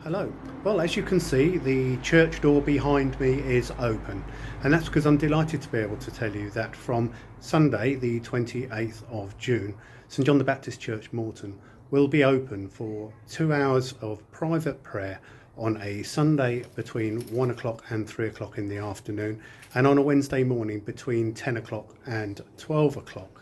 Hello. Well, as you can see, the church door behind me is open, and that's because I'm delighted to be able to tell you that from Sunday, the 28th of June, St John the Baptist Church, Morton, will be open for 2 hours of private prayer on a Sunday between 1 o'clock and 3 o'clock in the afternoon, and on a Wednesday morning between 10 o'clock and 12 o'clock.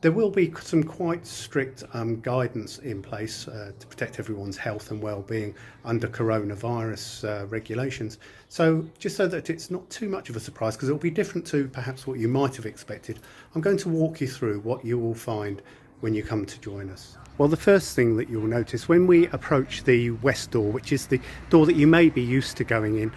There will be some quite strict guidance in place to protect everyone's health and well-being under coronavirus regulations. So just so that it's not too much of a surprise, because it'll be different to perhaps what you might have expected, I'm going to walk you through what you will find when you come to join us. Well, the first thing that you'll notice when we approach the west door, which is the door that you may be used to going in,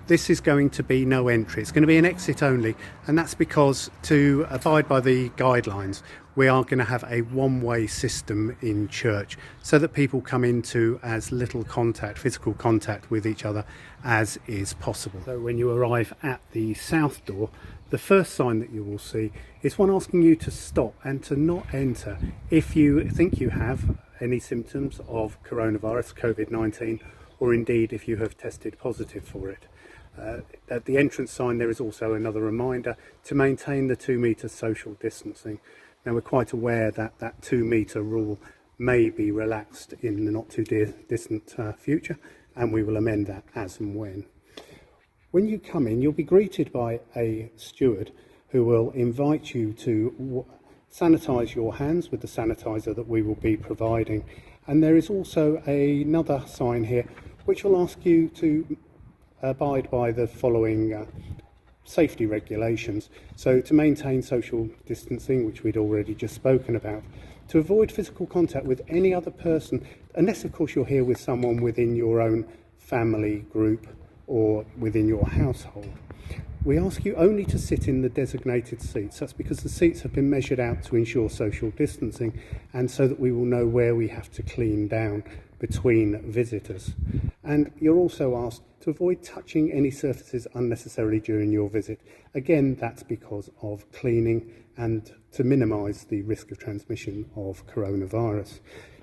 this is going to be no entry. It's going to be an exit only, and that's because to abide by the guidelines, we are going to have a one-way system in church so that people come into as little contact, physical contact with each other as is possible. So when you arrive at the south door, the first sign that you will see is one asking you to stop and to not enter if you think you have any symptoms of coronavirus, COVID-19, or indeed if you have tested positive for it. At the entrance sign there is also another reminder to maintain the 2 metre social distancing. Now we're quite aware that that 2 metre rule may be relaxed in the not too distant future, and we will amend that as and when. When you come in, you'll be greeted by a steward who will invite you to sanitise your hands with the sanitiser that we will be providing. And there is also another sign here which will ask you to abide by the following safety regulations. So to maintain social distancing, which we'd already just spoken about, to avoid physical contact with any other person, unless of course you're here with someone within your own family group or within your household. We ask you only to sit in the designated seats. That's because the seats have been measured out to ensure social distancing and so that we will know where we have to clean down between visitors. And you're also asked to avoid touching any surfaces unnecessarily during your visit. Again, that's because of cleaning and to minimise the risk of transmission of coronavirus.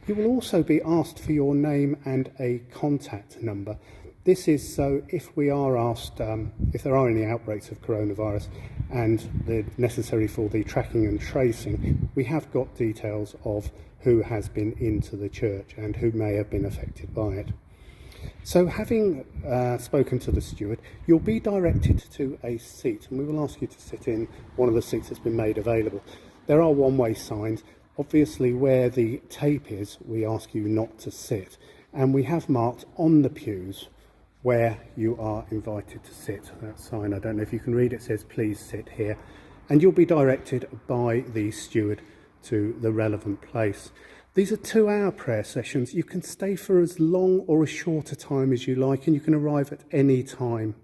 You will also be asked for your name and a contact number. This is so if we are asked if there are any outbreaks of coronavirus and they're necessary for the tracking and tracing, we have got details of who has been into the church and who may have been affected by it. So having spoken to the steward, you'll be directed to a seat, and we will ask you to sit in one of the seats that's been made available. There are one-way signs. Obviously where the tape is, we ask you not to sit, and we have marked on the pews where you are invited to sit. That sign, I don't know if you can read it, says please sit here, and you'll be directed by the steward to the relevant place. These are 2-hour prayer sessions. You can stay for as long or as short a time as you like, and you can arrive at any time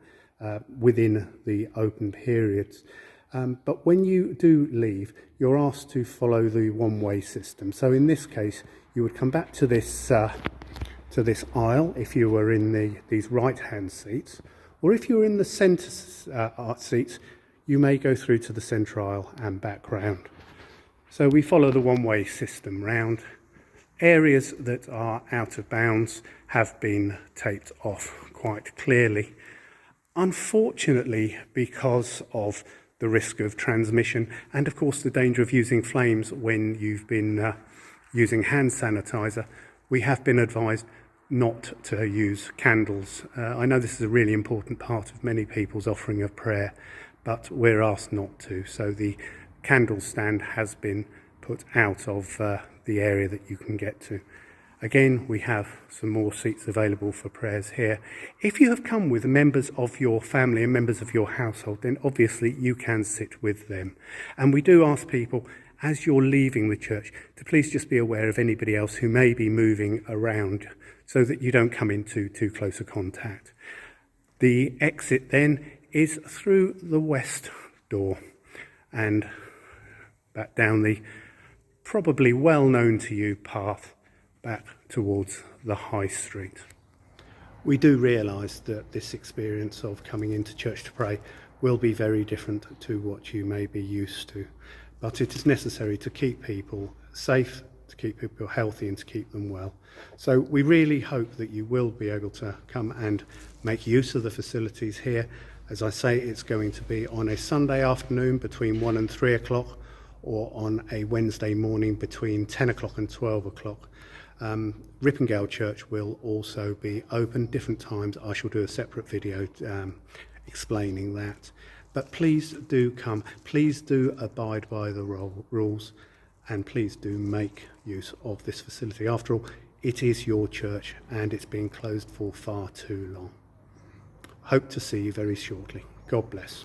within the open periods. But when you do leave, you're asked to follow the one-way system. So in this case, you would come back to this aisle if you were in these right-hand seats, or if you're in the centre seats, you may go through to the centre aisle and back round. So we follow the one-way system round. Areas that are out of bounds have been taped off quite clearly. Unfortunately, because of the risk of transmission and of course the danger of using flames when you've been using hand sanitizer, we have been advised not to use candles. I know this is a really important part of many people's offering of prayer, but we're asked not to. So the candle stand has been put out of the area that you can get to. Again, we have some more seats available for prayers here. If you have come with members of your family and members of your household, then obviously you can sit with them. And we do ask people, as you're leaving the church, to please just be aware of anybody else who may be moving around so that you don't come into too close a contact. The exit then is through the west door and back down the probably well known to you path back towards the high street. We do realise that this experience of coming into church to pray will be very different to what you may be used to, but it is necessary to keep people safe, to keep people healthy and to keep them well. So we really hope that you will be able to come and make use of the facilities here. As I say, it's going to be on a Sunday afternoon between 1 and 3 o'clock, or on a Wednesday morning between 10 o'clock and 12 o'clock. Rippingale Church will also be open, different times. I shall do a separate video explaining that. But please do come, please do abide by the rules, and please do make use of this facility. After all, it is your church and it's been closed for far too long. Hope to see you very shortly. God bless.